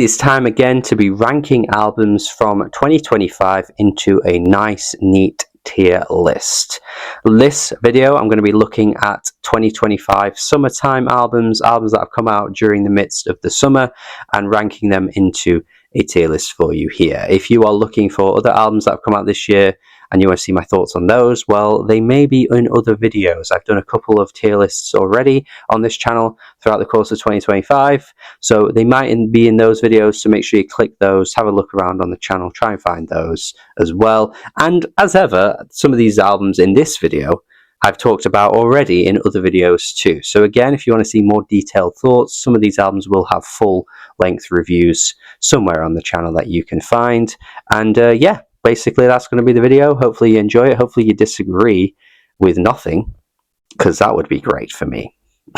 it is time again to be ranking albums from 2025 into a nice, neat tier list. This video, I'm going to be looking at 2025 summertime albums that have come out during the midst of the summer, and ranking them into a tier list for you here. If you are looking for other albums that have come out this year and you want to see my thoughts on those, well, they may be in other videos. I've done a couple of tier lists already on this channel throughout the course of 2025, so they might be in those videos, so make sure you click those, have a look around on the channel, try and find those as well. And as ever, some of these albums in this video I've talked about already in other videos too. So again, if you want to see more detailed thoughts, some of these albums will have full length reviews somewhere on the channel that you can find. And yeah, basically that's going to be the video. Hopefully you enjoy it. Hopefully you disagree with nothing, because that would be great for me.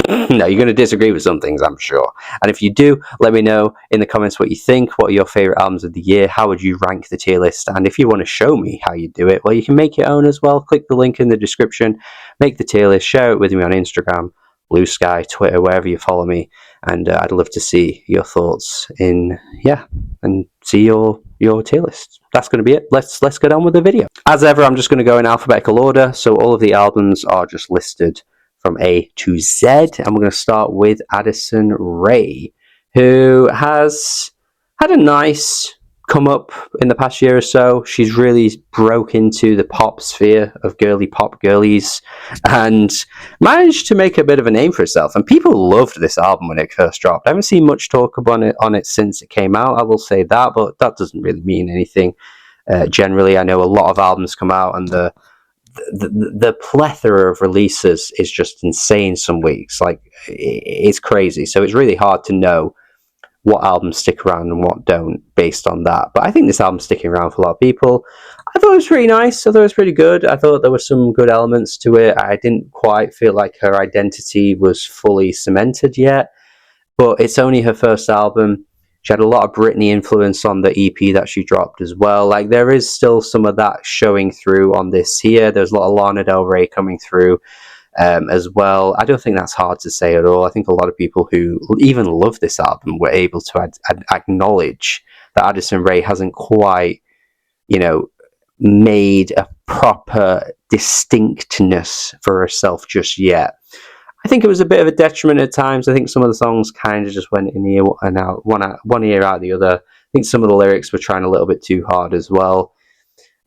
No, you're going to disagree with some things, I'm sure. And if you do, let me know in the comments what you think. What are your favourite albums of the year? How would you rank the tier list? And if you want to show me how you do it, well, you can make your own as well. Click the link in the description, make the tier list, share it with me on Instagram, Blue Sky, Twitter, wherever you follow me. And I'd love to see your thoughts and see your tier list. That's going to be it. Let's get on with the video. As ever, I'm just going to go in alphabetical order. So all of the albums are just listed from A to Z, and we're going to start with Addison Rae, who has had a nice come up in the past year or so. She's really broke into the pop sphere of girly pop girlies and managed to make a bit of a name for herself, and people loved this album when it first dropped. I haven't seen much talk about it since it came out, I will say that, but that doesn't really mean anything. Generally, I know a lot of albums come out and the plethora of releases is just insane some weeks. Like, it's crazy. So it's really hard to know what albums stick around and what don't based on that. But I think this album's sticking around for a lot of people. I thought it was pretty nice. I thought it was pretty good. I thought there were some good elements to it. I didn't quite feel like her identity was fully cemented yet, but it's only her first album. She had a lot of Britney influence on the EP that she dropped as well. Like, there is still some of that showing through on this here. There's a lot of Lana Del Rey coming through as well. I don't think that's hard to say at all. I think a lot of people who even love this album were able to acknowledge that Addison Rae hasn't quite, made a proper distinctness for herself just yet. I think it was a bit of a detriment at times. I think some of the songs kind of just went in ear and out, one ear out the other. I think some of the lyrics were trying a little bit too hard as well,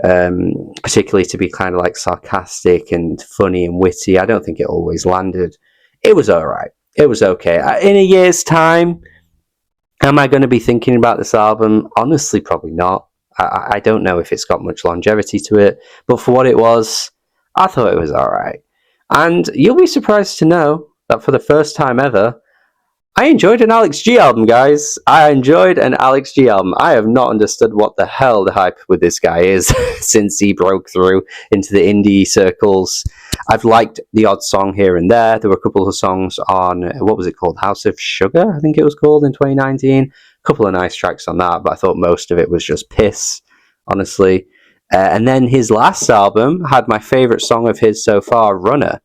particularly to be kind of like sarcastic and funny and witty. I don't think it always landed. It was all right. It was okay. In a year's time, am I going to be thinking about this album? Honestly, probably not. I don't know if it's got much longevity to it, but for what it was, I thought it was all right. And you'll be surprised to know that for the first time ever, I enjoyed an Alex G album, guys. I enjoyed an Alex G album. I have not understood what the hell the hype with this guy is since he broke through into the indie circles. I've liked the odd song here and there. There were a couple of songs on, what was it called? House of Sugar, I think it was called, in 2019. A couple of nice tracks on that, but I thought most of it was just piss, honestly. And then his last album had my favourite song of his so far, Runner.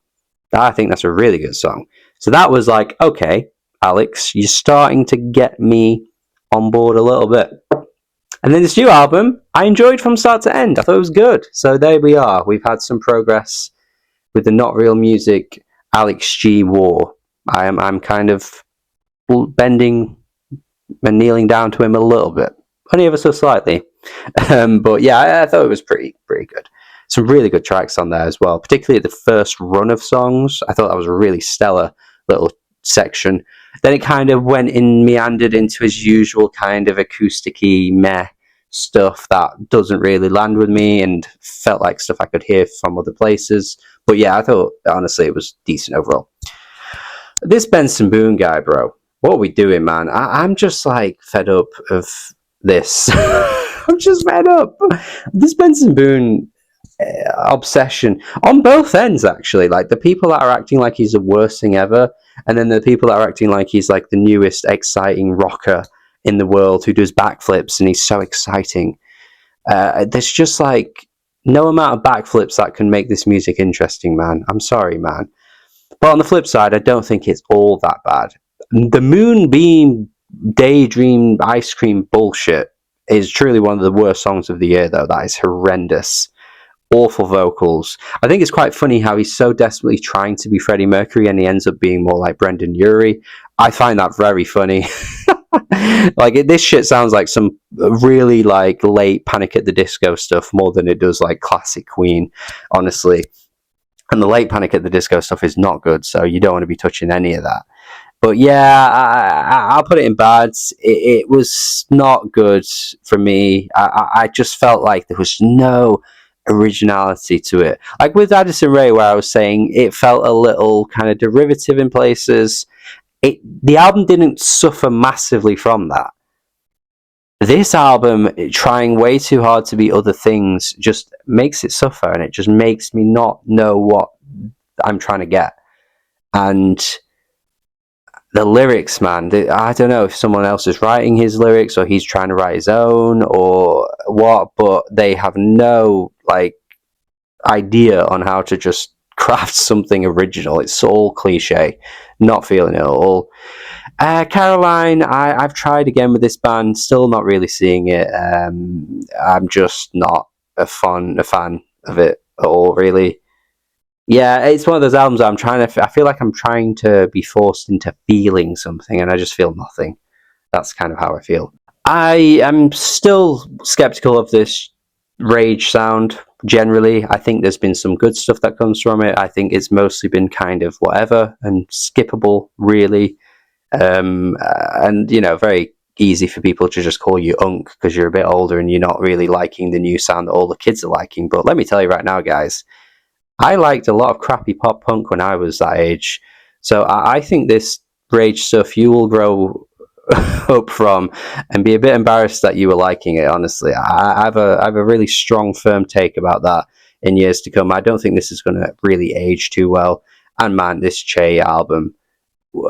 I think that's a really good song. So that was like, okay, Alex, you're starting to get me on board a little bit. And then this new album, I enjoyed from start to end. I thought it was good. So there we are. We've had some progress with the Not Real Music Alex G war. I'm kind of bending and kneeling down to him a little bit. Only ever so slightly. But yeah, I thought it was pretty good. Some really good tracks on there as well, particularly the first run of songs. I thought that was a really stellar little section. Then it kind of meandered into his usual kind of acousticy meh stuff that doesn't really land with me and felt like stuff I could hear from other places. But yeah, I thought honestly it was decent overall. This Benson Boone guy, bro, what are we doing, man? I'm just like fed up of this. I'm just fed up. This Benson Boone obsession on both ends, actually. Like, the people that are acting like he's the worst thing ever, and then the people that are acting like he's like the newest exciting rocker in the world who does backflips and he's so exciting. There's just like no amount of backflips that can make this music interesting, man. I'm sorry, man. But on the flip side, I don't think it's all that bad. The Moonbeam Daydream Ice Cream Bullshit is truly one of the worst songs of the year, though. That is horrendous. Awful vocals. I think it's quite funny how he's so desperately trying to be Freddie Mercury and he ends up being more like Brendan Urie. I find that very funny. Like, this shit sounds like some really like late Panic at the Disco stuff more than it does like classic Queen, honestly. And the late Panic at the Disco stuff is not good, so you don't want to be touching any of that. But yeah, I'll put it in bad. It was not good for me. I just felt like there was no originality to it. Like with Addison Rae, where I was saying it felt a little kind of derivative in places. The album didn't suffer massively from that. This album, trying way too hard to be other things, just makes it suffer, and it just makes me not know what I'm trying to get. And the lyrics, man, I don't know if someone else is writing his lyrics or he's trying to write his own or what, but they have no like idea on how to just craft something original. It's all cliche. Not feeling it at all. Caroline, I've tried again with this band, still not really seeing it. I'm just not a fan of it at all, really. Yeah, it's one of those albums I feel like I'm trying to be forced into feeling something, and I just feel nothing. That's kind of how I feel. I am still skeptical of this Rage sound, generally. I think there's been some good stuff that comes from it. I think it's mostly been kind of whatever and skippable, really. And, you know, very easy for people to just call you Unk because you're a bit older and you're not really liking the new sound that all the kids are liking. But let me tell you right now, guys, I liked a lot of crappy pop punk when I was that age. So I think this Rage stuff you will grow up from and be a bit embarrassed that you were liking it, honestly. I have a really strong, firm take about that in years to come. I don't think this is going to really age too well. And man, this Che album,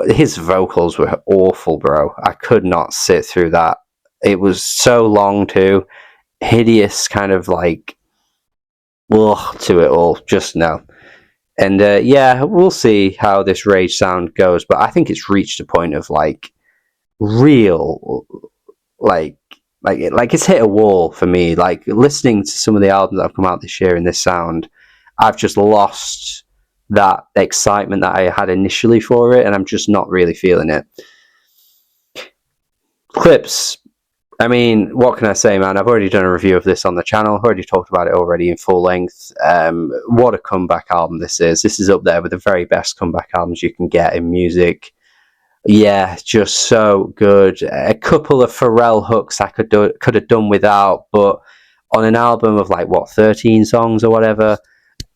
his vocals were awful, bro. I could not sit through that. It was so long too. Hideous kind of like to it all. Just no. And yeah, we'll see how this Rage sound goes, but I think it's reached a point of like real like it's hit a wall for me. Like listening to some of the albums that have come out this year in this sound, I've just lost that excitement that I had initially for it, and I'm just not really feeling it. Clips. I mean, what can I say, man? I've already done a review of this on the channel. I've already talked about it already in full length. What a comeback album this is. This is up there with the very best comeback albums you can get in music. Yeah, just so good. A couple of Pharrell hooks I could have done without, but on an album of like, what, 13 songs or whatever,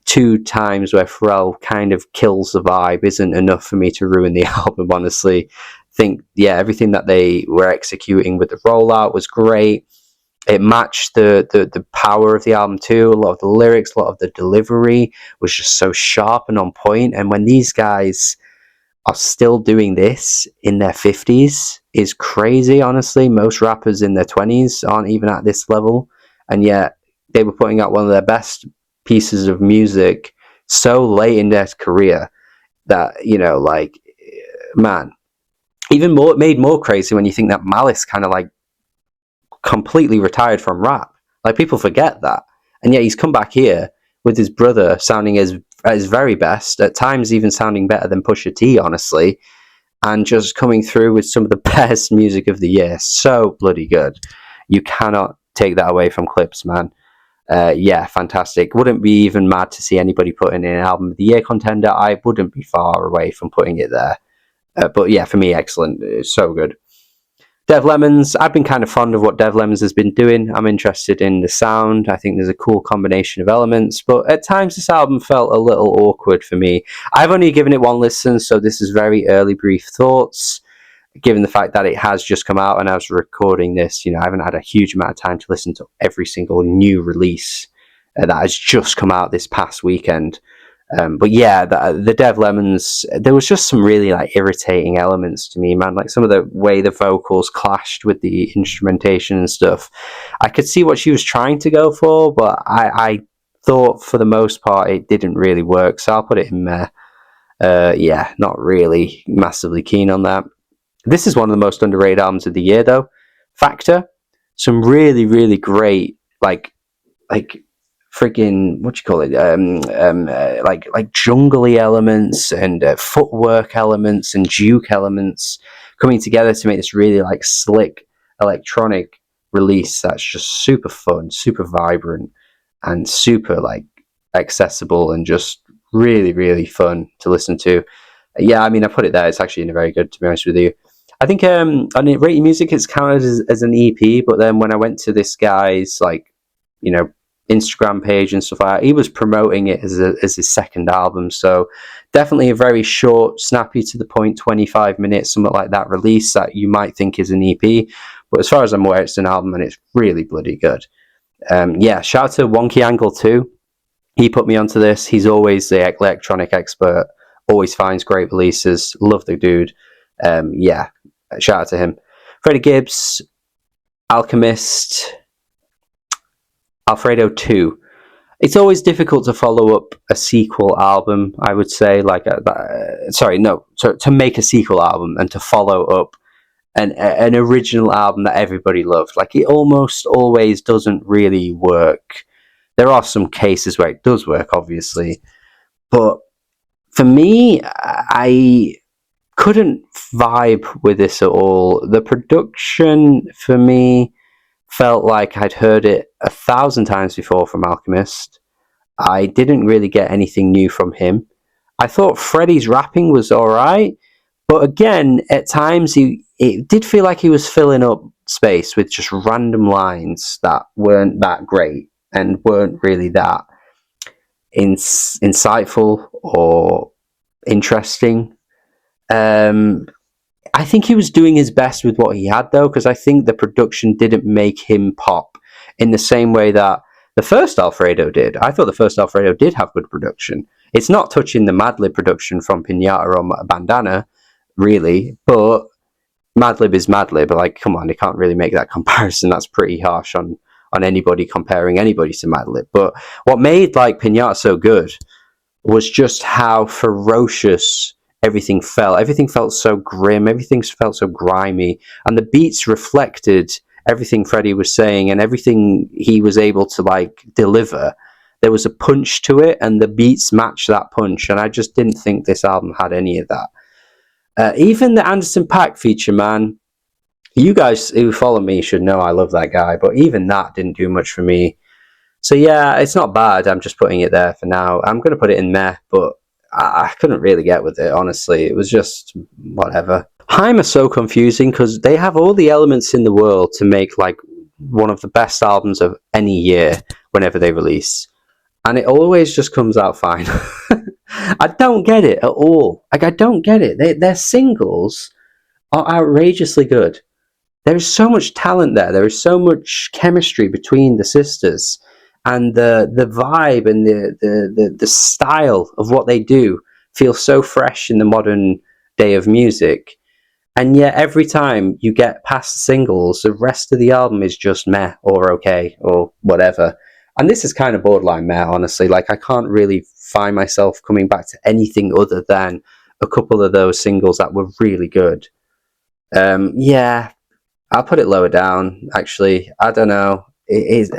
2 times where Pharrell kind of kills the vibe isn't enough for me to ruin the album, honestly. Think, yeah, everything that they were executing with the rollout was great. It matched the power of the album too. A lot of the lyrics, a lot of the delivery was just so sharp and on point. And when these guys are still doing this in their 50s is crazy, honestly. Most rappers in their 20s aren't even at this level. And yet they were putting out one of their best pieces of music so late in their career that, you know, like, man, even more made more crazy when you think that Malice kind of like completely retired from rap. Like, people forget that. And yet he's come back here with his brother sounding at his very best, at times even sounding better than Pusha T, honestly, and just coming through with some of the best music of the year. So bloody good. You cannot take that away from Clips, man. Yeah, fantastic. Wouldn't be even mad to see anybody putting in an album of the year contender. I wouldn't be far away from putting it there. But yeah, for me, excellent. It's so good. Dev Lemons, I've been kind of fond of what Dev Lemons has been doing. I'm interested in the sound. I think there's a cool combination of elements, but at times this album felt a little awkward for me. I've only given it one listen, so this is very early brief thoughts, given the fact that it has just come out and I was recording this. You know, I haven't had a huge amount of time to listen to every single new release that has just come out this past weekend. But yeah, the Dev Lemons, there was just some really like irritating elements to me, man. Like some of the way the vocals clashed with the instrumentation and stuff. I could see what she was trying to go for, but I thought for the most part it didn't really work. So I'll put it in there. Yeah, not really massively keen on that. This is one of the most underrated albums of the year, though. Factor, some really, really great, like freaking, what do you call it? Like jungly elements and footwork elements and juke elements coming together to make this really like slick electronic release that's just super fun, super vibrant, and super like accessible and just really, really fun to listen to. Yeah, I mean, I put it there. It's actually very good, to be honest with you. I think on Rate Your Music, it's counted as an EP, but then when I went to this guy's like, you know, Instagram page and stuff like that, he was promoting it as his second album. So definitely a very short, snappy to the point, 25 minutes, something like that release that you might think is an EP. But as far as I'm aware, it's an album and it's really bloody good. Yeah, shout out to Wonky Angle too. He put me onto this. He's always the electronic expert, always finds great releases. Love the dude. Yeah, shout out to him. Freddie Gibbs, Alchemist, Alfredo 2. It's always difficult to follow up a sequel album, I would say. To make a sequel album and to follow up an original album that everybody loved. Like, it almost always doesn't really work. There are some cases where it does work, obviously. But for me, I couldn't vibe with this at all. The production, for me, felt like I'd heard it 1,000 times before from Alchemist. I didn't really get anything new from him. I thought Freddie's rapping was alright, but again, at times it did feel like he was filling up space with just random lines that weren't that great and weren't really that insightful or interesting. I think he was doing his best with what he had, though, because I think the production didn't make him pop in the same way that the first Alfredo did. I thought the first Alfredo did have good production. It's not touching the Madlib production from Pinata or Bandana, really, but Madlib is Madlib. Like, come on, you can't really make that comparison. That's pretty harsh on anybody comparing anybody to Madlib. But what made like Pinata so good was just how ferocious everything felt. Everything felt so grim. Everything felt so grimy, and the beats reflected everything Freddie was saying and everything he was able to like deliver. There was a punch to it, and the beats matched that punch. And I just didn't think this album had any of that. Even the Anderson .Paak feature, man. You guys who follow me should know I love that guy, but even that didn't do much for me. So yeah, it's not bad. I'm just putting it there for now. I'm going to put it in meh, but I couldn't really get with it, honestly. It was just whatever. Haim are so confusing because they have all the elements in the world to make like one of the best albums of any year whenever they release. And it always just comes out fine. I don't get it at all. Like, I don't get it. Their singles are outrageously good. There is so much talent there. There is so much chemistry between the sisters. And the vibe and the style of what they do feels so fresh in the modern day of music. And yet every time you get past the singles, the rest of the album is just meh or okay or whatever. And this is kind of borderline meh, honestly. Like, I can't really find myself coming back to anything other than a couple of those singles that were really good. Yeah, I'll put it lower down, actually. I don't know. It is...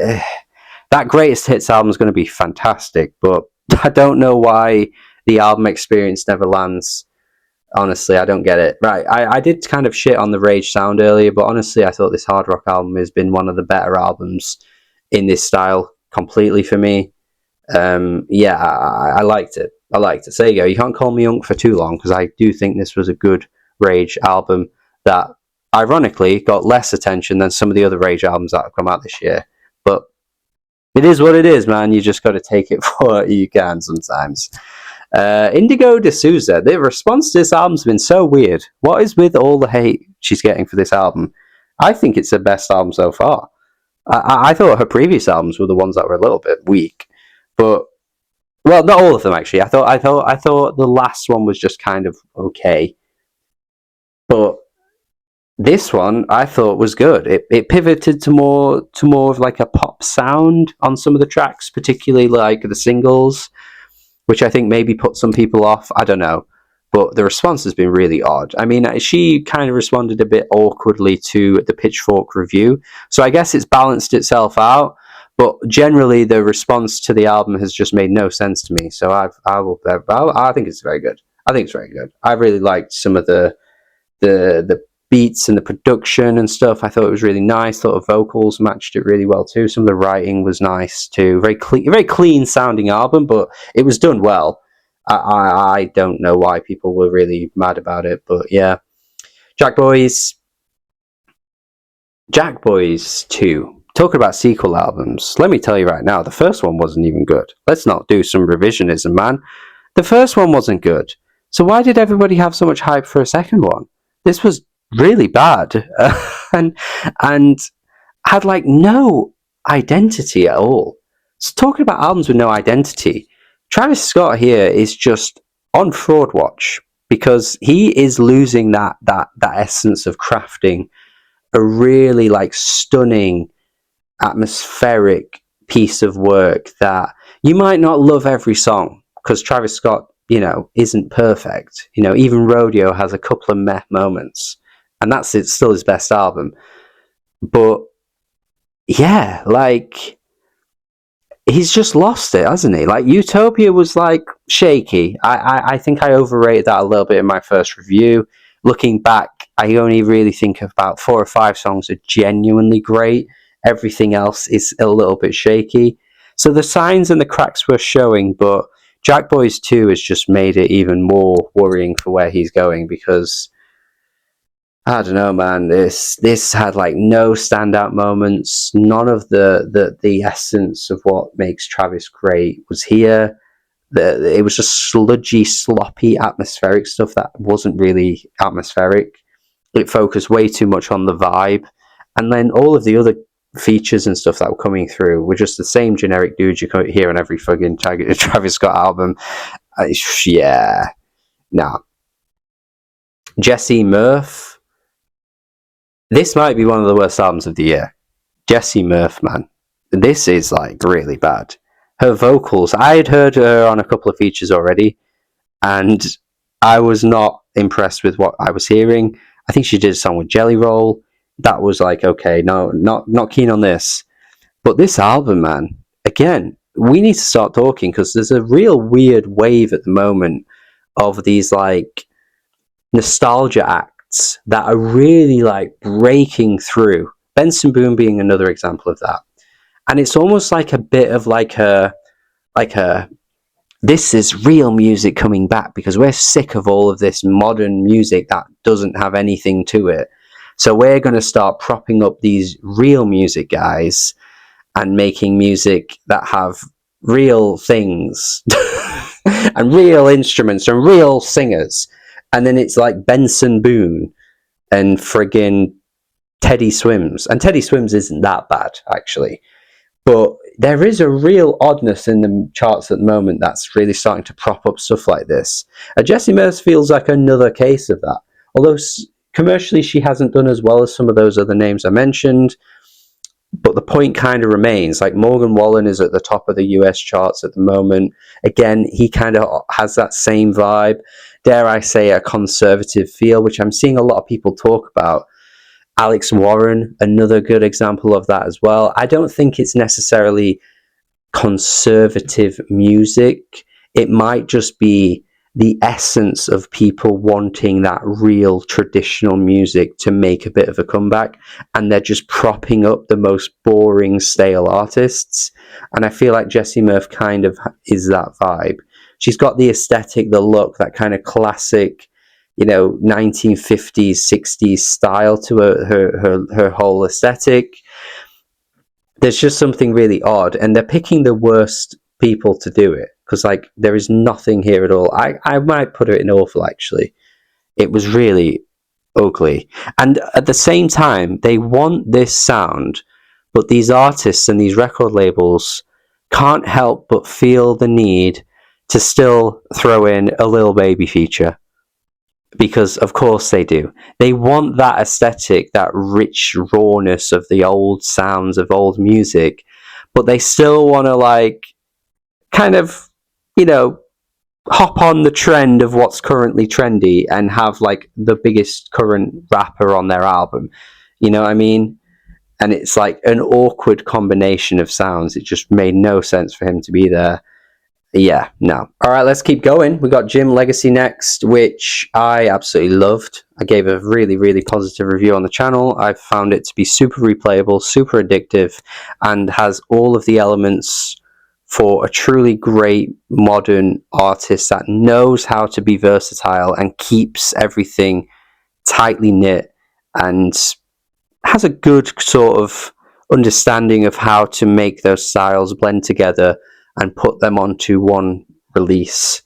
that greatest hits album is going to be fantastic, but I don't know why the album experience never lands. Honestly, I don't get it. Right, I did kind of shit on the Rage sound earlier, but honestly, I thought this hard rock album has been one of the better albums in this style completely for me. Yeah, I liked it. So there you go. You can't call me Unk for too long, because I do think this was a good Rage album that, ironically, got less attention than some of the other Rage albums that have come out this year. But it is what it is, man. You just got to take it for what you can sometimes. Indigo D'Souza, the response to this album's been so weird. What is with all the hate she's getting for this album? I think it's the best album so far. I thought her previous albums were the ones that were a little bit weak, but well, not all of them actually. I thought the last one was just kind of okay, but this one I thought was good. It pivoted to more of like a pop sound on some of the tracks, particularly like the singles, which I think maybe put some people off. I don't know. but the response has been really odd. I mean, she kind of responded a bit awkwardly to the Pitchfork review, so I guess it's balanced itself out. But generally, the response to the album has just made no sense to me. So I think it's very good. I think it's very good. I really liked some of the beats and the production and stuff. I thought it was really nice. Thought the vocals matched it really well too. Some of the writing was nice too. Very clean sounding album, but it was done well. I don't know why people were really mad about it, but yeah. Jack Boys 2. Talking about sequel albums, let me tell you right now, the first one wasn't even good. Let's not do some revisionism, man. The first one wasn't good. So why did everybody have so much hype for a second one? This was really bad and had like no identity at all. So talking about albums with no identity, Travis Scott here is just on fraud watch because he is losing that essence of crafting a really like stunning atmospheric piece of work that you might not love every song because Travis Scott, isn't perfect. Even Rodeo has a couple of meh moments, and that's still his best album. But yeah, like he's just lost it, hasn't he? Like Utopia was like shaky. I think I overrated that a little bit in my first review. Looking back, I only really think of about 4 or 5 songs are genuinely great. Everything else is a little bit shaky. So the signs and the cracks were showing, but Jack Boys 2 has just made it even more worrying for where he's going because I don't know, man. This had like no standout moments. None of the essence of what makes Travis great was here. It was just sludgy, sloppy, atmospheric stuff that wasn't really atmospheric. It focused way too much on the vibe, and then all of the other features and stuff that were coming through were just the same generic dudes you hear on every fucking Travis Scott album. Yeah, nah. Jessie Murph. This might be one of the worst albums of the year. Jessie Murph, man. This is like really bad. Her vocals, I had heard her on a couple of features already, and I was not impressed with what I was hearing. I think she did a song with Jelly Roll. That was like, okay, no, not keen on this. But this album, man, again, we need to start talking because there's a real weird wave at the moment of these like nostalgia acts that are really like breaking through. Benson Boone being another example of that. And it's almost like a bit of like a this is real music coming back because we're sick of all of this modern music that doesn't have anything to it. So we're going to start propping up these real music guys and making music that have real things and real instruments and real singers. And then it's like Benson Boone and friggin' Teddy Swims. And Teddy Swims isn't that bad, actually. But there is a real oddness in the charts at the moment that's really starting to prop up stuff like this. Jessie Murph feels like another case of that. Although commercially she hasn't done as well as some of those other names I mentioned. But the point kind of remains. Like Morgan Wallen is at the top of the US charts at the moment. Again, he kind of has that same vibe. Dare I say a conservative feel, which I'm seeing a lot of people talk about. Alex Warren, another good example of that as well. I don't think it's necessarily conservative music. It might just be the essence of people wanting that real traditional music to make a bit of a comeback, and they're just propping up the most boring, stale artists. And I feel like Jessie Murph kind of is that vibe. She's got the aesthetic, the look, that kind of classic 1950s, 60s style to her whole aesthetic. There's just something really odd, and they're picking the worst people to do it because like there is nothing here at all. I might put it in awful, actually. It was really ugly, and at the same time they want this sound, but these artists and these record labels can't help but feel the need to still throw in a Lil Baby feature. Because of course they do. They want that aesthetic, that rich rawness of the old sounds of old music, but they still want to like kind of, hop on the trend of what's currently trendy and have like the biggest current rapper on their album. You know what I mean? And it's like an awkward combination of sounds. It just made no sense for him to be there. Yeah, no. All right, let's keep going. We got Jim Legacy next, which I absolutely loved. I gave a really, really positive review on the channel. I found it to be super replayable, super addictive, and has all of the elements for a truly great modern artist that knows how to be versatile and keeps everything tightly knit and has a good sort of understanding of how to make those styles blend together and put them onto one release,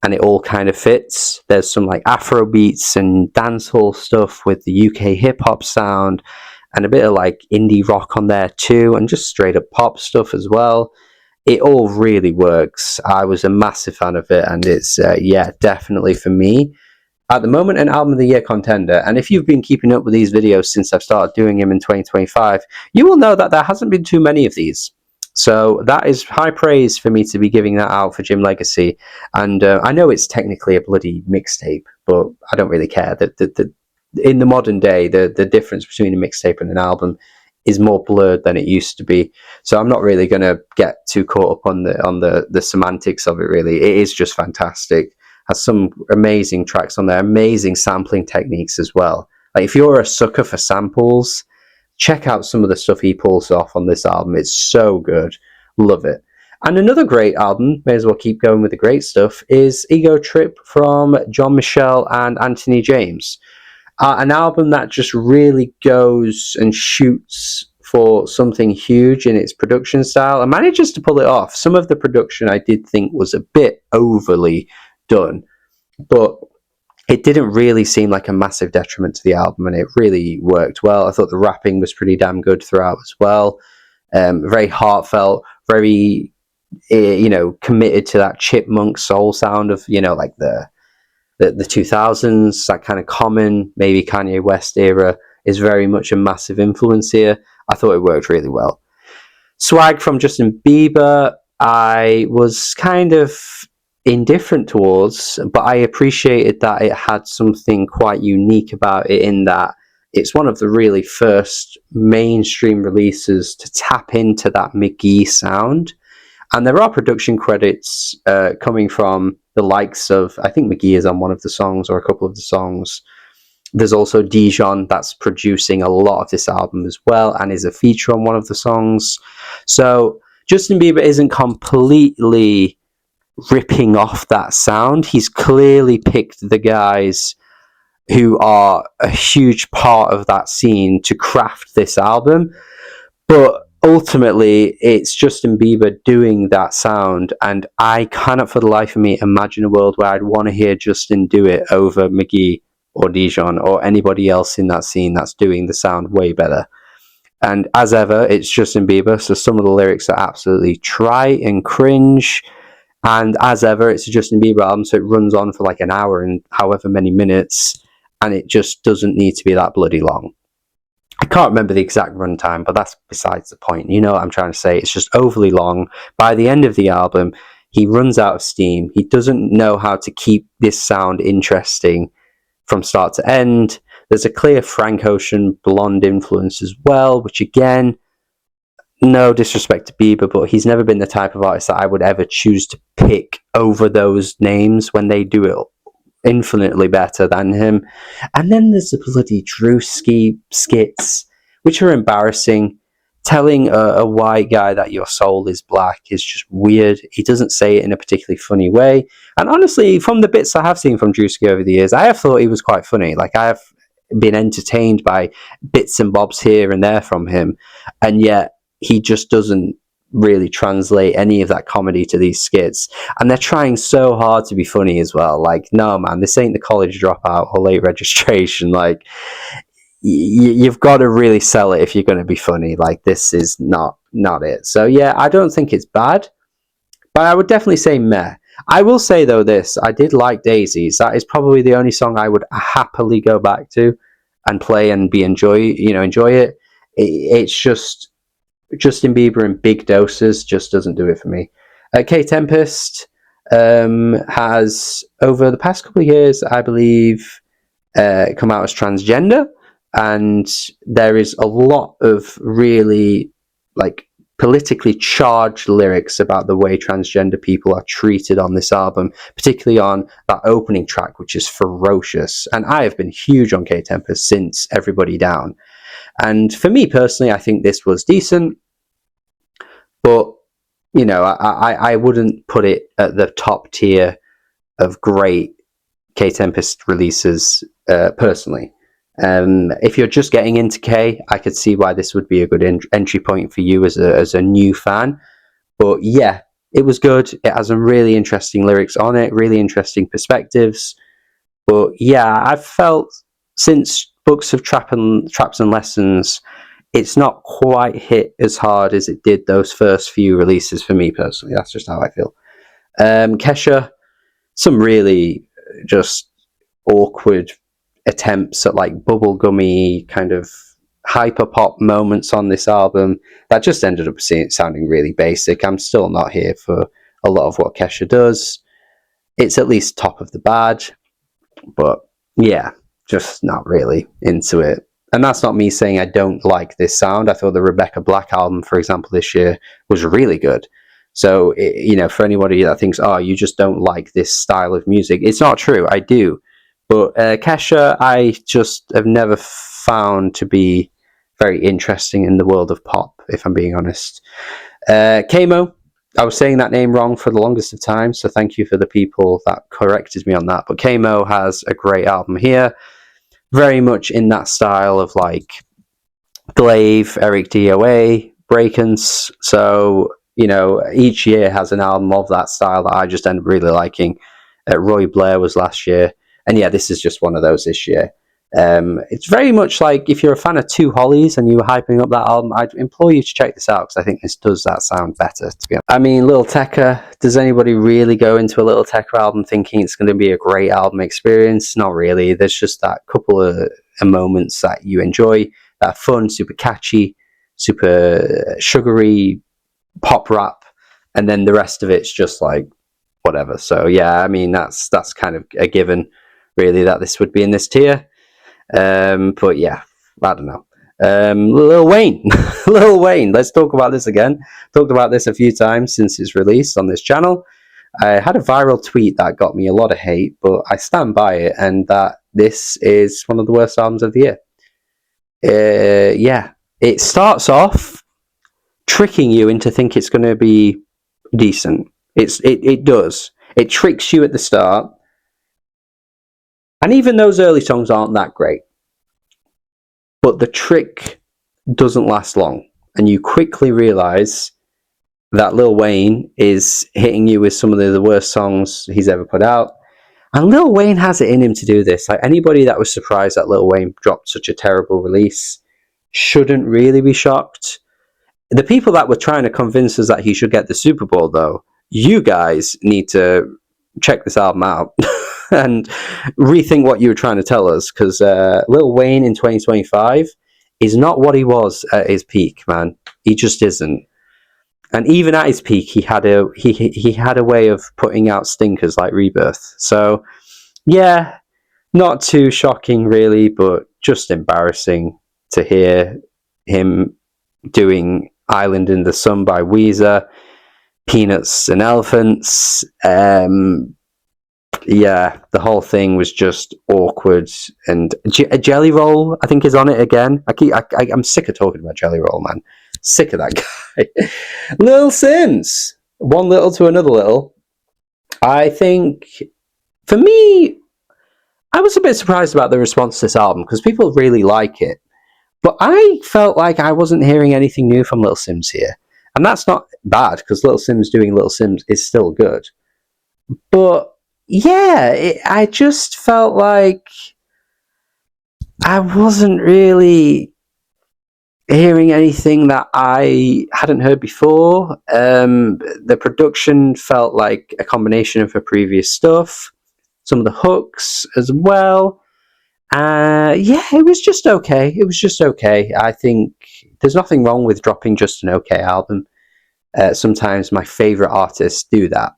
and it all kind of fits. There's some like Afro beats and dancehall stuff with the UK hip hop sound, and a bit of like indie rock on there too, and just straight up pop stuff as well. It all really works. I was a massive fan of it, and it's yeah, definitely for me at the moment an album of the year contender. And if you've been keeping up with these videos since I've started doing them in 2025, you will know that there hasn't been too many of these. So that is high praise for me to be giving that out for Jim Legacy. And I know it's technically a bloody mixtape, but I don't really care. In the modern day, the difference between a mixtape and an album is more blurred than it used to be. So I'm not really going to get too caught up on the semantics of it, really. It is just fantastic. Has some amazing tracks on there, amazing sampling techniques as well. Like if you're a sucker for samples, check out some of the stuff he pulls off on this album. It's so good. Love it. And another great album, may as well keep going with the great stuff, is Ego Trip from John Michelle and Anthony James. An album that just really goes and shoots for something huge in its production style and manages to pull it off. Some of the production I did think was a bit overly done, but it didn't really seem like a massive detriment to the album, and it really worked well. I thought the rapping was pretty damn good throughout as well. Very heartfelt, very committed to that chipmunk soul sound of like the 2000s. That kind of Common, maybe Kanye West era is very much a massive influence here. I thought it worked really well. Swag from Justin Bieber, I was kind of indifferent towards, but I appreciated that it had something quite unique about it, in that it's one of the really first mainstream releases to tap into that McGee sound. And there are production credits coming from the likes of, I think McGee is on one of the songs or a couple of the songs. There's also Dijon that's producing a lot of this album as well and is a feature on one of the songs. So Justin Bieber isn't completely ripping off that sound. He's clearly picked the guys who are a huge part of that scene to craft this album, but ultimately it's Justin Bieber doing that sound, and I cannot for the life of me imagine a world where I'd want to hear Justin do it over McGee or Dijon or anybody else in that scene that's doing the sound way better. And as ever, it's Justin Bieber, so some of the lyrics are absolutely trite and cringe. And as ever, it's a Justin Bieber album, so it runs on for like an hour and however many minutes, and it just doesn't need to be that bloody long. I can't remember the exact runtime, but that's besides the point. You know what I'm trying to say? It's just overly long. By the end of the album, he runs out of steam. He doesn't know how to keep this sound interesting from start to end. There's a clear Frank Ocean blonde influence as well, which again, no disrespect to Bieber, but he's never been the type of artist that I would ever choose to pick over those names when they do it infinitely better than him. And then there's the bloody Drewski skits, which are embarrassing. Telling a white guy that your soul is black is just weird. He doesn't say it in a particularly funny way. And honestly, from the bits I have seen from Drewski over the years, I have thought he was quite funny. Like, I have been entertained by bits and bobs here and there from him. And yet, he just doesn't really translate any of that comedy to these skits, and they're trying so hard to be funny as well. Like, no man, this ain't the College Dropout or Late Registration. Like, you've got to really sell it if you're going to be funny. Like, this is not it. So yeah, I don't think it's bad, but I would definitely say meh. I will say though this, I did like Daisies. That is probably the only song I would happily go back to and play and enjoy it. It's just Justin Bieber in big doses just doesn't do it for me. K Tempest, has over the past couple of years, I believe, come out as transgender, and there is a lot of really like politically charged lyrics about the way transgender people are treated on this album, particularly on that opening track, which is ferocious. And I have been huge on K-Tempest since Everybody Down. And for me personally, I think this was decent, but you know, I wouldn't put it at the top tier of great K-Tempest releases personally. If you're just getting into K, I could see why this would be a good entry point for you as a new fan. But yeah, it was good. It has some really interesting lyrics on it, really interesting perspectives. But yeah, I've felt since Books of Traps and Lessons, it's not quite hit as hard as it did those first few releases for me personally. That's just how I feel. Kesha, some really just awkward attempts at like bubblegummy kind of hyper pop moments on this album that just ended up sounding really basic. I'm still not here for a lot of what Kesha does. It's at least top of the bad, but yeah, just not really into it. And that's not me saying I don't like this sound. I thought the Rebecca Black album, for example, this year was really good. So, you know, for anybody that thinks, oh, you just don't like this style of music, it's not true. I do. But Kesha, I just have never found to be very interesting in the world of pop, if I'm being honest. Kamo, I was saying that name wrong for the longest of time, so thank you for the people that corrected me on that. But Kamo has a great album here, very much in that style of like Glaive, Eric DOA, Breakins. So, you know, each year has an album of that style that I just end up really liking. Roy Blair was last year. And yeah, this is just one of those this year. It's very much like if you're a fan of Two Hollies and you were hyping up that album, I'd implore you to check this out because I think this does that sound better, to be honest. I mean, Lil Tecca, does anybody really go into a Lil Tecca album thinking it's going to be a great album experience? Not really. There's just that couple of moments that you enjoy that are fun, super catchy, super sugary pop rap, and then the rest of it's just like whatever. So yeah, I mean, that's kind of a given, really, that this would be in this tier. But yeah, I don't know. Lil Wayne. Lil Wayne, let's talk about this again. Talked about this a few times since its release on this channel. I had a viral tweet that got me a lot of hate, but I stand by it, and that this is one of the worst albums of the year. Yeah, it starts off tricking you into think it's going to be decent. It does. It tricks you at the start. And even those early songs aren't that great. But the trick doesn't last long. And you quickly realize that Lil Wayne is hitting you with some of the worst songs he's ever put out. And Lil Wayne has it in him to do this. Like, anybody that was surprised that Lil Wayne dropped such a terrible release shouldn't really be shocked. The people that were trying to convince us that he should get the Super Bowl, though, you guys need to check this album out and rethink what you were trying to tell us, because Lil Wayne in 2025 is not what he was at his peak, man. He just isn't. And even at his peak, he had a way of putting out stinkers like Rebirth. So yeah, not too shocking really, but just embarrassing to hear him doing Island in the Sun by Weezer, Peanuts and Elephants. Yeah, the whole thing was just awkward. And a Jelly Roll, I think, is on it again. I'm sick of talking about Jelly Roll, man. Sick of that guy. Lil Sims, one little to another little. I think, for me, I was a bit surprised about the response to this album because people really like it. But I felt like I wasn't hearing anything new from Lil Sims here. And that's not bad, because Lil Sims doing Lil Sims is still good. But yeah, I just felt like I wasn't really hearing anything that I hadn't heard before. The production felt like a combination of her previous stuff, some of the hooks as well. Yeah, it was just okay. It was just okay. I think there's nothing wrong with dropping just an okay album. Sometimes my favorite artists do that.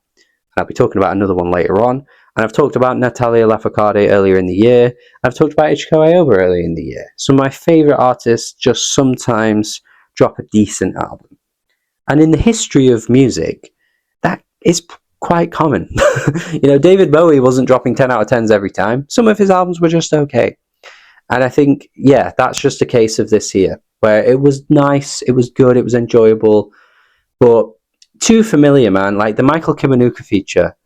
I'll be talking about another one later on. And I've talked about Natalia Lafourcade earlier in the year. I've talked about Ichiko Aoba earlier in the year. Some of my favourite artists just sometimes drop a decent album. And in the history of music, that is quite common. David Bowie wasn't dropping 10 out of 10s every time. Some of his albums were just okay. And I think, yeah, that's just a case of this here, where it was nice, it was good, it was enjoyable, but too familiar, man. Like the Michael Kiwanuka feature,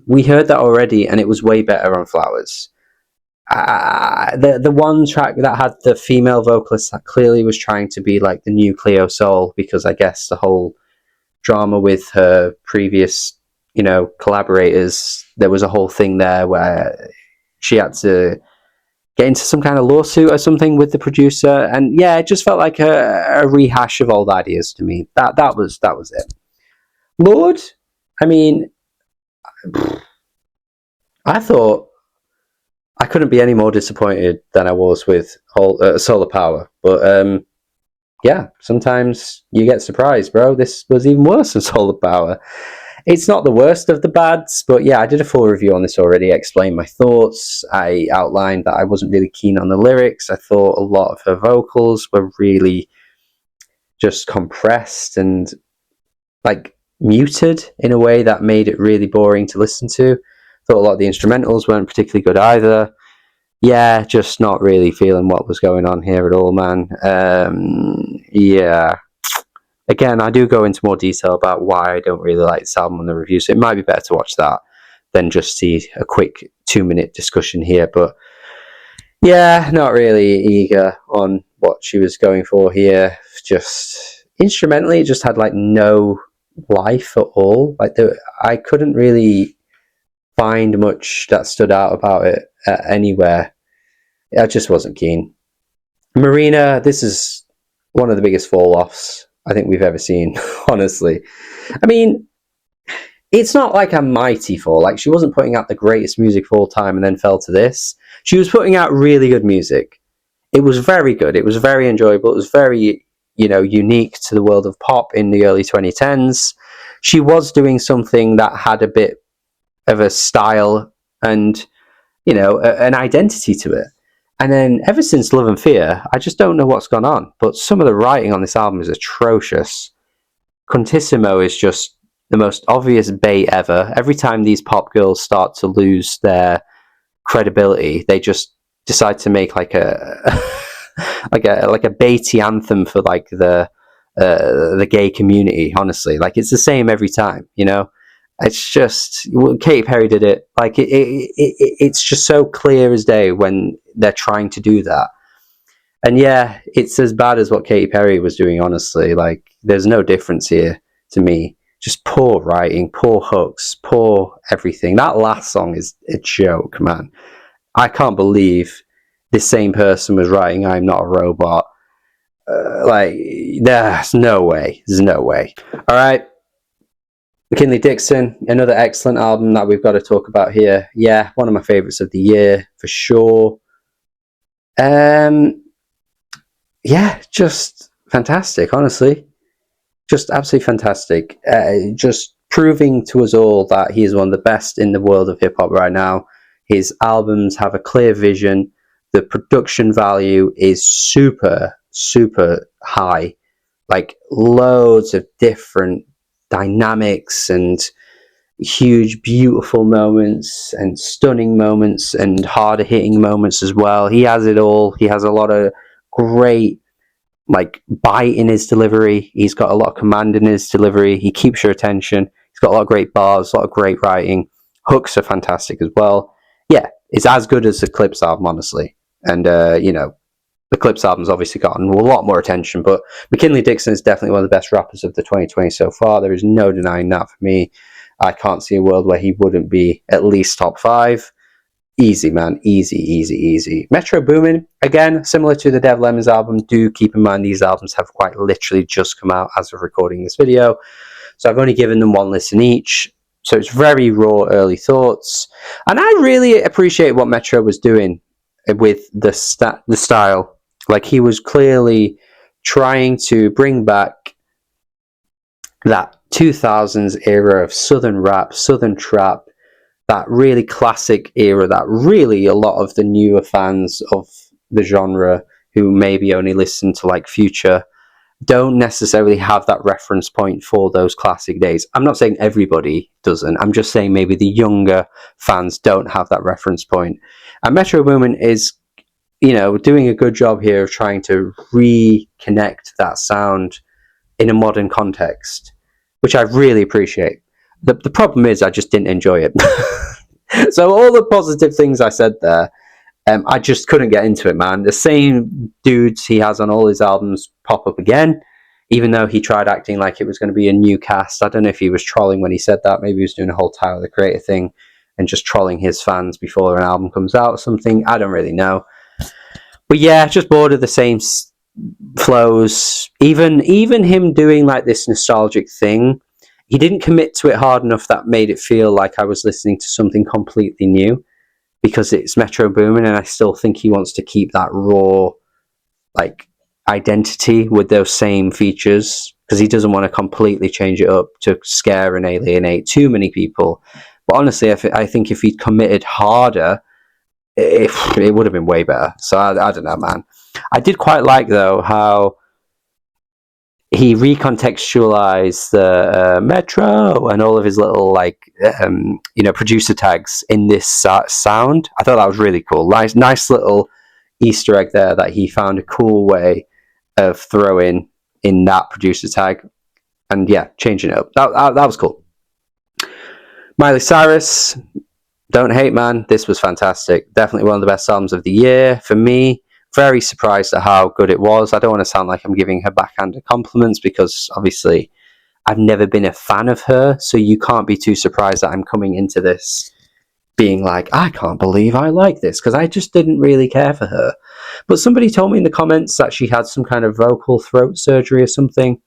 we heard that already, and it was way better on Flowers. The one track that had the female vocalist that clearly was trying to be like the new Cleo Sol, because I guess the whole drama with her previous, collaborators, there was a whole thing there where she had to get into some kind of lawsuit or something with the producer, and yeah, it just felt like a rehash of old ideas to me. That was it. Lorde, I mean, I thought I couldn't be any more disappointed than I was with Solar Power, but yeah, sometimes you get surprised, bro. This was even worse than Solar Power. It's not the worst of the bads, but yeah, I did a full review on this already. I explained my thoughts. I outlined that I wasn't really keen on the lyrics. I thought a lot of her vocals were really just compressed and like muted in a way that made it really boring to listen to. Thought a lot of the instrumentals weren't particularly good either. Yeah, just not really feeling what was going on here at all, man. Yeah. Again, I do go into more detail about why I don't really like this album on the review, so it might be better to watch that than just see a quick 2-minute discussion here. But yeah, not really eager on what she was going for here. Just instrumentally, it just had like no life at all. Like I couldn't really find much that stood out about it anywhere. I just wasn't keen. Marina, this is one of the biggest fall-offs I think we've ever seen, honestly. I mean, it's not like a mighty fall. Like, she wasn't putting out the greatest music of all time and then fell to this. She was putting out really good music. It was very good. It was very enjoyable. It was very, unique to the world of pop in the early 2010s. She was doing something that had a bit of a style and, an identity to it. And then ever since Love and Fear, I just don't know what's gone on. But some of the writing on this album is atrocious. Contissimo is just the most obvious bait ever. Every time these pop girls start to lose their credibility, they just decide to make like a like a baity anthem for like the gay community. Honestly, like it's the same every time. It's just Katy Perry did it. Like it's just so clear as day when they're trying to do that. And yeah, it's as bad as what Katy Perry was doing. Honestly, like there's no difference here to me. Just poor writing, poor hooks, poor everything. That last song is a joke, man. I can't believe this same person was writing "I'm Not a Robot." Like there's no way. There's no way. All right. McKinley Dixon, another excellent album that we've got to talk about here. Yeah, one of my favourites of the year, for sure. Yeah, just fantastic, honestly. Just absolutely fantastic. Just proving to us all that he is one of the best in the world of hip-hop right now. His albums have a clear vision. The production value is super, super high. Like, loads of different dynamics and huge beautiful moments and stunning moments and harder hitting moments as well. He has it all. He has a lot of great like bite in his delivery. He's got a lot of command in his delivery. He keeps your attention. He's got a lot of great bars, a lot of great writing. Hooks are fantastic as well. Yeah, it's as good as the Clipse album, honestly. And the Clipse album's obviously gotten a lot more attention, but McKinley Dixon is definitely one of the best rappers of the 2020 so far. There is no denying that for me. I can't see a world where he wouldn't be at least top 5. Easy, man. Easy, easy, easy. Metro Boomin, again, similar to the Dev Lemons album. Do keep in mind these albums have quite literally just come out as of recording this video. So I've only given them one listen each. So it's very raw early thoughts. And I really appreciate what Metro was doing with the style. Like, he was clearly trying to bring back that 2000s era of southern rap, southern trap, that really classic era that really a lot of the newer fans of the genre who maybe only listen to like Future don't necessarily have that reference point for those classic days. I'm not saying everybody doesn't. I'm just saying maybe the younger fans don't have that reference point. And Metro Boomin is, doing a good job here of trying to reconnect that sound in a modern context, which I really appreciate. The problem is I just didn't enjoy it. So all the positive things I said there, I just couldn't get into it, man. The same dudes he has on all his albums pop up again, even though he tried acting like it was going to be a new cast. I don't know if he was trolling when he said that. Maybe he was doing a whole Tyler, the Creator thing and just trolling his fans before an album comes out or something. I don't really know. But yeah, just bored of the same flows. Even him doing like this nostalgic thing, he didn't commit to it hard enough that made it feel like I was listening to something completely new, because it's Metro Boomin, and I still think he wants to keep that raw like identity with those same features, because he doesn't want to completely change it up to scare and alienate too many people. But honestly, I think if he'd committed harder, it would have been way better. So I don't know, man. I did quite like, though, how he recontextualized the Metro and all of his little producer tags in this sound. I thought that was really cool. Nice little Easter egg there that he found a cool way of throwing in that producer tag, and yeah, changing it up. That was cool. Miley Cyrus, don't hate, man. This was fantastic. Definitely one of the best albums of the year for me. Very surprised at how good it was. I don't want to sound like I'm giving her backhanded compliments, because obviously I've never been a fan of her, so you can't be too surprised that I'm coming into this being like, I can't believe I like this, because I just didn't really care for her. But somebody told me in the comments that she had some kind of vocal throat surgery or something,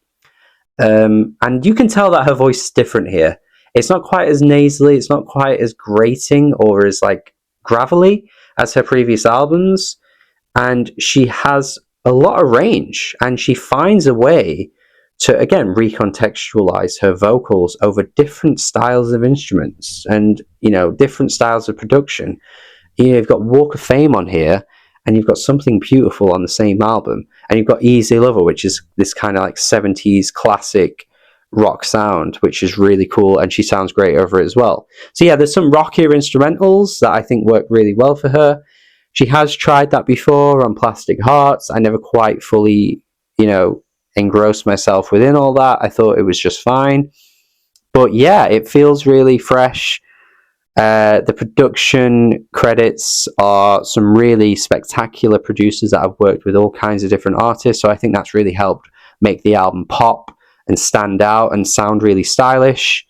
and you can tell that her voice is different here. It's not quite as nasally, it's not quite as grating or as like gravelly as her previous albums. And she has a lot of range, and she finds a way to, again, recontextualize her vocals over different styles of instruments and, different styles of production. You've got Walk of Fame on here, and you've got Something Beautiful on the same album, and you've got Easy Lover, which is this kind of like 70s classic rock sound, which is really cool, and she sounds great over it as well. So yeah, there's some rockier instrumentals that I think work really well for her. She has tried that before on Plastic Hearts. I never quite fully, engrossed myself within all that. I thought it was just fine. But yeah, it feels really fresh. The production credits are some really spectacular producers that have worked with all kinds of different artists. So I think that's really helped make the album pop and stand out and sound really stylish.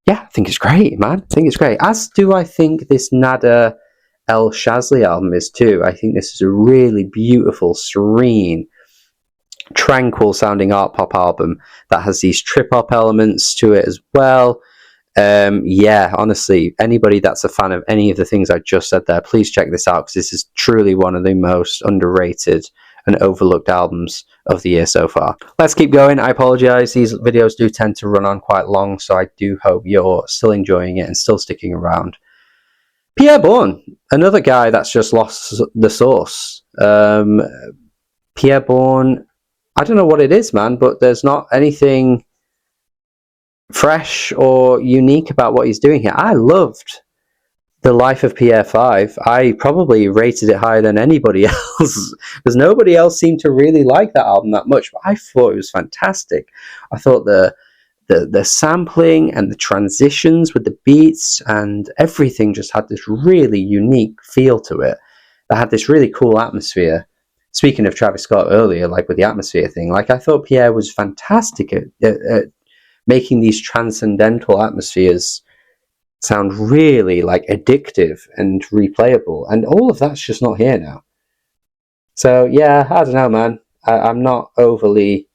Yeah, I think it's great, man. I think it's great. As do I think this Nada El Shazly album is too. I think this is a really beautiful, serene, tranquil sounding art pop album that has these trip hop elements to it as well. Yeah, honestly, anybody that's a fan of any of the things I just said there, please check this out, because this is truly one of the most underrated and overlooked albums of the year so far. Let's keep going. I apologize, these videos do tend to run on quite long, so I do hope you're still enjoying it and still sticking around. Pierre Bourne, another guy that's just lost the sauce. Pierre Bourne, I don't know what it is, man, but there's not anything fresh or unique about what he's doing here. I loved The Life of Pierre 5. I probably rated it higher than anybody else, because nobody else seemed to really like that album that much, but I thought it was fantastic. I thought the sampling and the transitions with the beats and everything just had this really unique feel to it that had this really cool atmosphere. Speaking of Travis Scott earlier, like with the atmosphere thing, like I thought Pierre was fantastic at making these transcendental atmospheres sound really like addictive and replayable, and all of that's just not here now. So yeah, I don't know, man. I'm not overly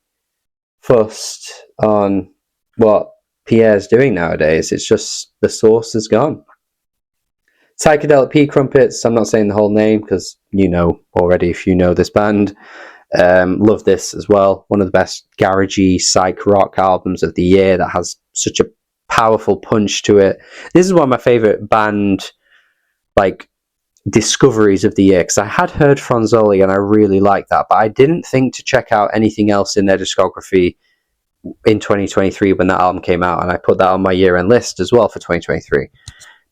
fussed on what Pierre's doing nowadays. It's just the source is gone. Psychedelic P Crumpets, I'm not saying the whole name because you know already if you know this band. Love this as well. One of the best garagey psych rock albums of the year that has such a powerful punch to it. This is one of my favorite band like discoveries of the year, because I had heard Franzoli and I really liked that, but I didn't think to check out anything else in their discography in 2023 when that album came out, and I put that on my year-end list as well for 2023.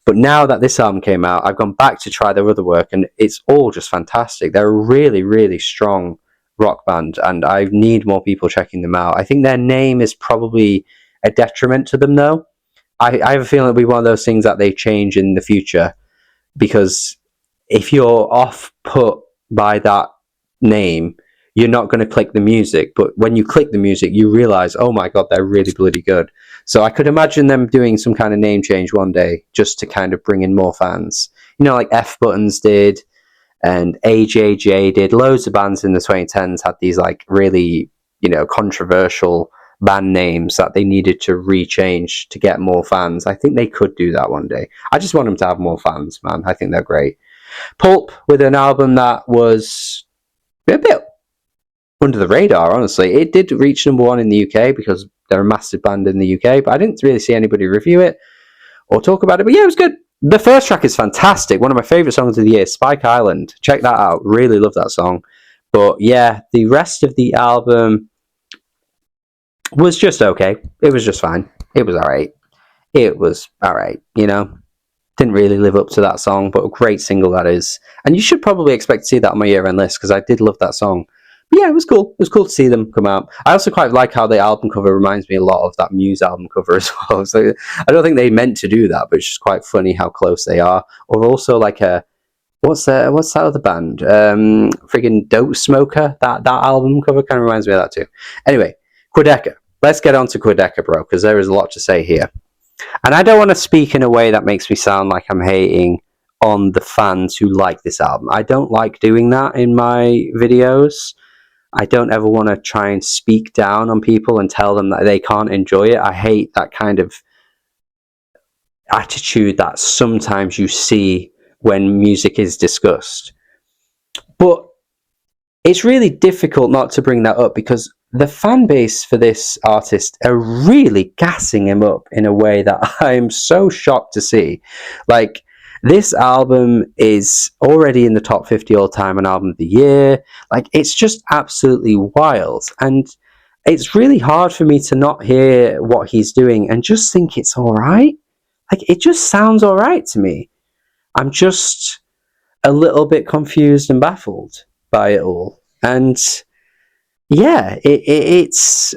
But now that this album came out, I've gone back to try their other work, and it's all just fantastic. They're a really, really strong rock band, and I need more people checking them out. I think their name is probably a detriment to them, though. I have a feeling it'll be one of those things that they change in the future, because if you're off put by that name, you're not going to click the music. But when you click the music, you realize, oh my God, they're really bloody good. So I could imagine them doing some kind of name change one day just to kind of bring in more fans. You know, like F Buttons did, and AJJ did. Loads of bands in the 2010s had these like really, you know, controversial band names that they needed to rechange to get more fans. I think they could do that one day. I just want them to have more fans, man. I think they're great. Pulp with an album that was a bit under the radar, honestly. It did reach number one in the UK because they're a massive band in the UK, but I didn't really see anybody review it or talk about it. But yeah, it was good. The first track is fantastic. One of my favourite songs of the year, Spike Island. Check that out. Really love that song. But yeah, the rest of the album was just okay. It was just fine. It was alright. It was alright, you know. Didn't really live up to that song, but a great single that is. And you should probably expect to see that on my year-end list, because I did love that song. But yeah, it was cool. It was cool to see them come out. I also quite like how the album cover reminds me a lot of that Muse album cover as well. So I don't think they meant to do that, but it's just quite funny how close they are. Or also like a what's that other band? Friggin' Dope Smoker. That album cover kind of reminds me of that too. Anyway, Quedeca. Let's get on to Quedeca, bro, because there is a lot to say here. And I don't want to speak in a way that makes me sound like I'm hating on the fans who like this album. I don't like doing that in my videos. I don't ever want to try and speak down on people and tell them that they can't enjoy it. I hate that kind of attitude that sometimes you see when music is discussed. But it's really difficult not to bring that up, because the fan base for this artist are really gassing him up in a way that I'm so shocked to see. Like, this album is already in the top 50 all-time and album of the year. Like, it's just absolutely wild. And it's really hard for me to not hear what he's doing and just think it's all right. Like, it just sounds all right to me. I'm just a little bit confused and baffled by it all. And yeah, it's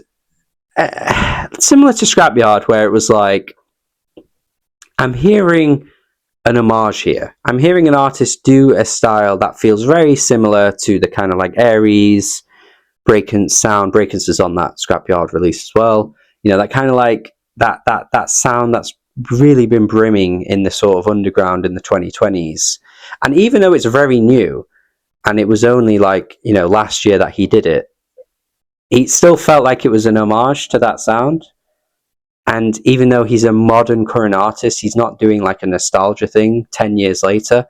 similar to Scrapyard, where it was like, I'm hearing an homage here. I'm hearing an artist do a style that feels very similar to the kind of like Aries, Breakins sound. Breakins is on that Scrapyard release as well. You know, that kind of like that sound that's really been brimming in the sort of underground in the 2020s. And even though it's very new, and it was only like, you know, last year that he did it, it still felt like it was an homage to that sound. And even though he's a modern current artist, he's not doing like a nostalgia thing 10 years later.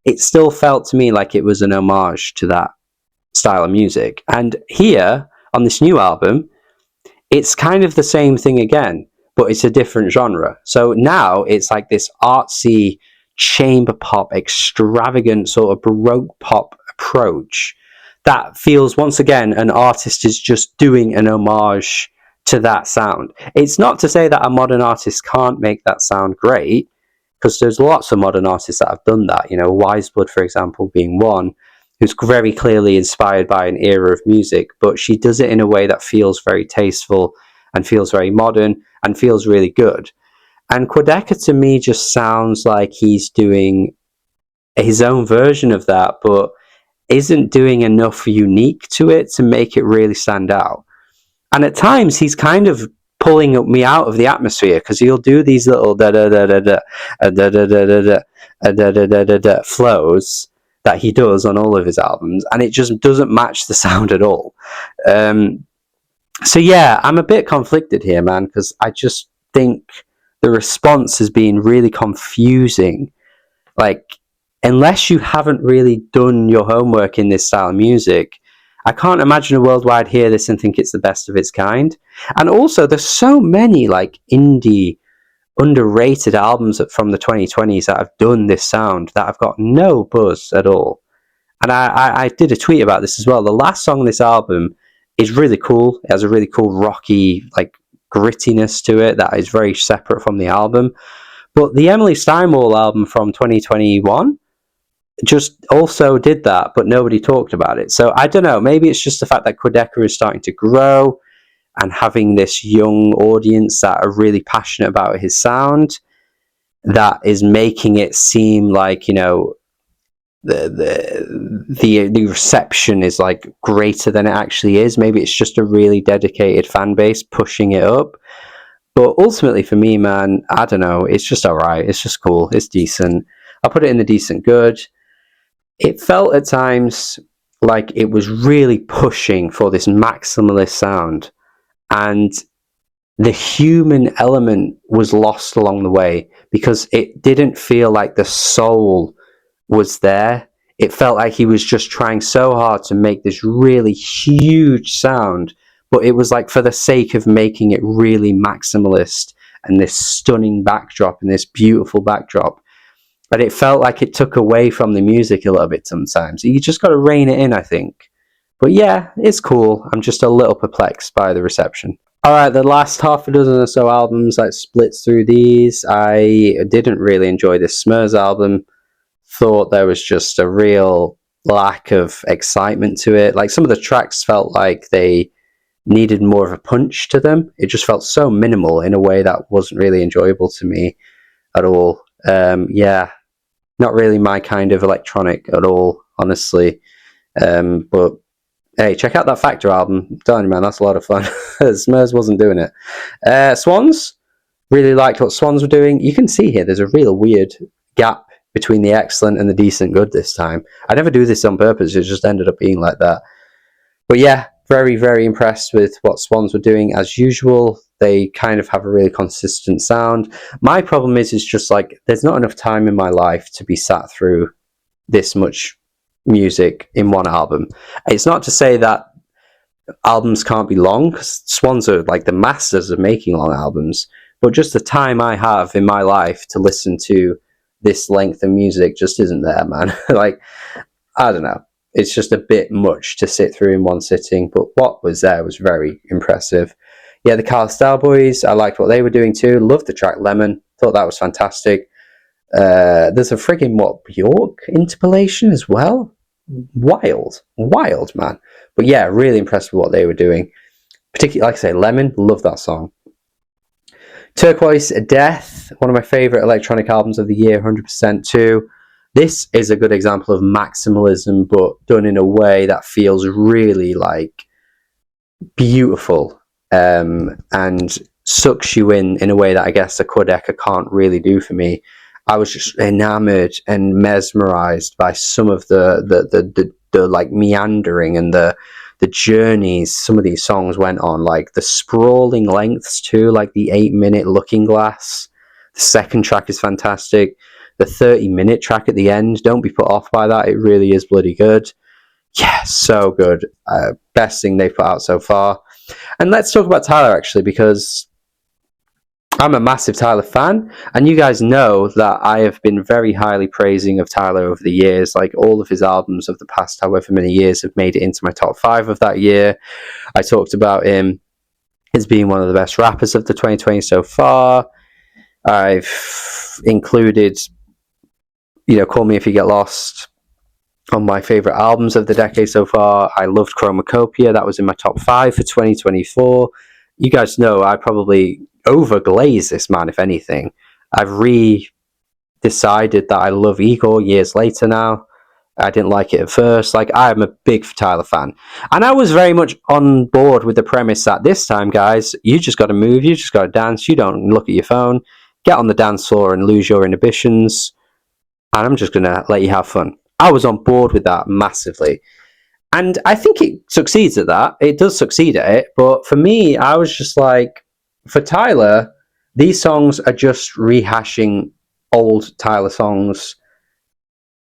It still felt to me like it was an homage to that style of music. And here, on this new album, it's kind of the same thing again, but it's a different genre. So now it's like this artsy, chamber pop, extravagant sort of Baroque pop approach that feels, once again, an artist is just doing an homage to that sound. It's not to say that a modern artist can't make that sound great, because there's lots of modern artists that have done that. You know, Wiseblood, for example, being one, who's very clearly inspired by an era of music, but she does it in a way that feels very tasteful and feels very modern and feels really good. And Quedeca, to me, just sounds like he's doing his own version of that, but isn't doing enough unique to it to make it really stand out. And at times, he's kind of pulling me out of the atmosphere, because he'll do these little flows that he does on all of his albums, and it just doesn't match the sound at all. So yeah, I'm a bit conflicted here, man, because I just think the response has been really confusing. Like, unless you haven't really done your homework in this style of music, I can't imagine a world where I'd hear this and think it's the best of its kind. And also, there's so many like indie, underrated albums from the 2020s that have done this sound that have got no buzz at all. And I did a tweet about this as well. The last song on this album is really cool. It has a really cool rocky, like, grittiness to it that is very separate from the album. But the Emily Steinwall album from 2021 just also did that, but nobody talked about it. So I don't know. Maybe it's just the fact that Quedeca is starting to grow and having this young audience that are really passionate about his sound that is making it seem like, you know, the reception is like greater than it actually is. Maybe it's just a really dedicated fan base pushing it up. But ultimately for me, man, I don't know, it's just alright. It's just cool. It's decent. I'll put it in the decent good. It felt at times like it was really pushing for this maximalist sound, and the human element was lost along the way because it didn't feel like the soul was there. It felt like he was just trying so hard to make this really huge sound, but it was like for the sake of making it really maximalist and this stunning backdrop and this beautiful backdrop. But it felt like it took away from the music a little bit sometimes. You just got to rein it in, I think. But yeah, it's cool. I'm just a little perplexed by the reception. Alright, the last half a dozen or so albums that splits through these. I didn't really enjoy this Smurs album. Thought there was just a real lack of excitement to it. Like, some of the tracks felt like they needed more of a punch to them. It just felt so minimal in a way that wasn't really enjoyable to me at all. Yeah, not really my kind of electronic at all, honestly. But hey, check out that Factor album. I'm telling you, man, that's a lot of fun. Smurs wasn't doing it. Swans, really liked what Swans were doing. You can see here there's a real weird gap between the excellent and the decent good this time. I never do this on purpose, it just ended up being like that. But yeah, very, very impressed with what Swans were doing as usual. They kind of have a really consistent sound. My problem is just like, there's not enough time in my life to be sat through this much music in one album. It's not to say that albums can't be long, because Swans are like the masters of making long albums, but just the time I have in my life to listen to this length of music just isn't there, man. Like, I don't know. It's just a bit much to sit through in one sitting, but what was there was very impressive. Yeah, the Carl Style Boys, I liked what they were doing too. Loved the track Lemon. Thought that was fantastic. There's a friggin' Bjork interpolation as well. Wild, man. But yeah, really impressed with what they were doing. Particularly, like I say, Lemon, love that song. Turquoise Death, one of my favourite electronic albums of the year, 100% too. This is a good example of maximalism, but done in a way that feels really like beautiful, and sucks you in a way that I guess a Quedeca can't really do for me. I was just enamored and mesmerized by some of the like meandering and the journeys some of these songs went on, like the sprawling lengths too, like the 8-minute Looking Glass. The second track is fantastic. The 30-minute track at the end, don't be put off by that. It really is bloody good. Yeah, so good. Best thing they've put out so far. And let's talk about Tyler, actually, because I'm a massive Tyler fan, and you guys know that I have been very highly praising of Tyler over the years. Like, all of his albums of the past however many years have made it into my top 5 of that year. I talked about him as being one of the best rappers of the 2020 so far. I've included, Call Me If You Get Lost on my favourite albums of the decade so far. I loved Chromacopia. That was in my top 5 for 2024. You guys know I probably overglaze this man, if anything. I've decided that I love Igor years later now. I didn't like it at first. Like, I'm a big Tyler fan. And I was very much on board with the premise that this time, guys, you just got to move, you just got to dance, you don't look at your phone, get on the dance floor and lose your inhibitions, and I'm just going to let you have fun. I was on board with that massively. And I think it succeeds at that. It does succeed at it. But for me, I was just like, for Tyler, these songs are just rehashing old Tyler songs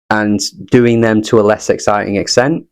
and doing them to a less exciting extent.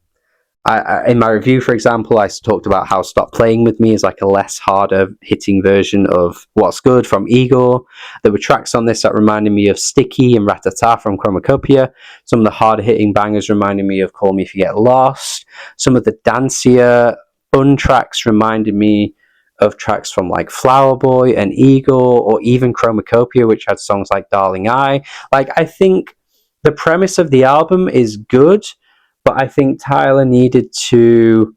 in my review, for example, I talked about how Stop Playing With Me is like a less harder hitting version of What's Good from Igor. There were tracks on this that reminded me of Sticky and Ratata from Chromacopia. Some of the harder hitting bangers reminded me of Call Me If You Get Lost. Some of the dancier, fun tracks reminded me of tracks from like Flower Boy and Igor, or even Chromacopia, which had songs like Darling I. Like, I think the premise of the album is good, but I think Tyler needed to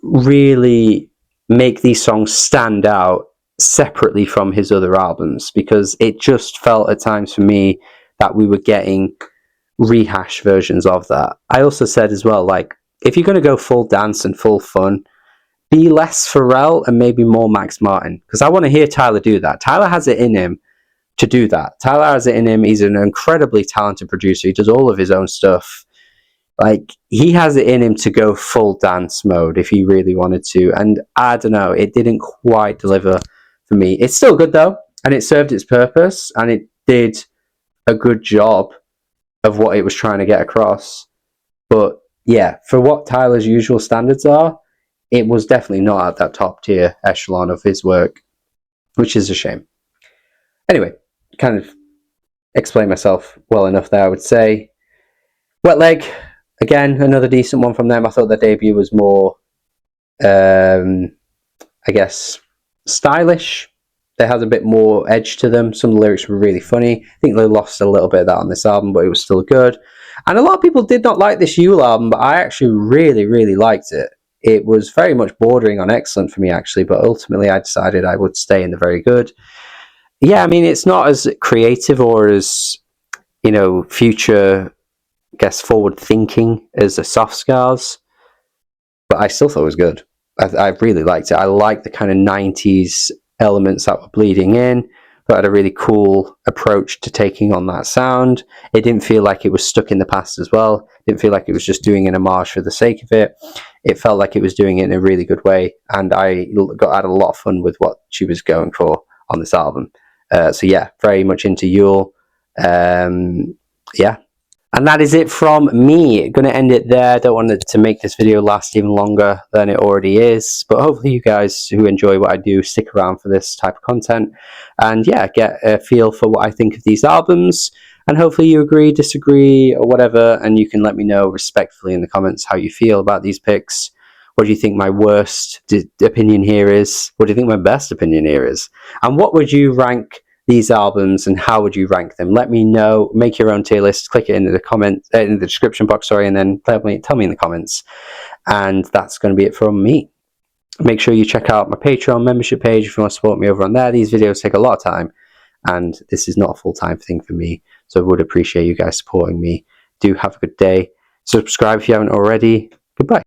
really make these songs stand out separately from his other albums, because it just felt at times for me that we were getting rehash versions of that. I also said as well, like, if you're going to go full dance and full fun, be less Pharrell and maybe more Max Martin, because I want to hear Tyler do that. Tyler has it in him to do that. Tyler has it in him. He's an incredibly talented producer. He does all of his own stuff. Like, he has it in him to go full dance mode if he really wanted to. And I don't know, it didn't quite deliver for me. It's still good though, and it served its purpose, and it did a good job of what it was trying to get across. But yeah, for what Tyler's usual standards are, it was definitely not at that top tier echelon of his work, which is a shame. Anyway, kind of explain myself well enough there, I would say. Wet Leg, again, another decent one from them. I thought their debut was more, I guess, stylish. They had a bit more edge to them. Some of the lyrics were really funny. I think they lost a little bit of that on this album, but it was still good. And a lot of people did not like this Yule album, but I actually really, really liked it. It was very much bordering on excellent for me, actually, but ultimately I decided I would stay in the very good. Yeah, I mean, it's not as creative or as, you know, future, I guess, forward thinking as the Soft Scars, but I still thought it was good. I really liked it. I liked the kind of 90s elements that were bleeding in, but had a really cool approach to taking on that sound. It didn't feel like it was stuck in the past as well. It didn't feel like it was just doing an homage for the sake of it. It felt like it was doing it in a really good way, and I had a lot of fun with what she was going for on this album. So yeah, very much into Yule. Yeah. And that is it from me. Going to end it there. Don't want to make this video last even longer than it already is. But hopefully you guys who enjoy what I do stick around for this type of content. And yeah, get a feel for what I think of these albums. And hopefully you agree, disagree, or whatever. And you can let me know respectfully in the comments how you feel about these picks. What do you think my worst opinion here is? What do you think my best opinion here is? And what would you rank these albums, and how would you rank them? Let me know. Make your own tier list. Click it in the comments, in the description box, sorry, and then tell me in the comments. And that's going to be it from me. Make sure you check out my Patreon membership page if you want to support me over on there. These videos take a lot of time, and this is not a full-time thing for me, so I would appreciate you guys supporting me. Do have a good day. Subscribe if you haven't already. Goodbye.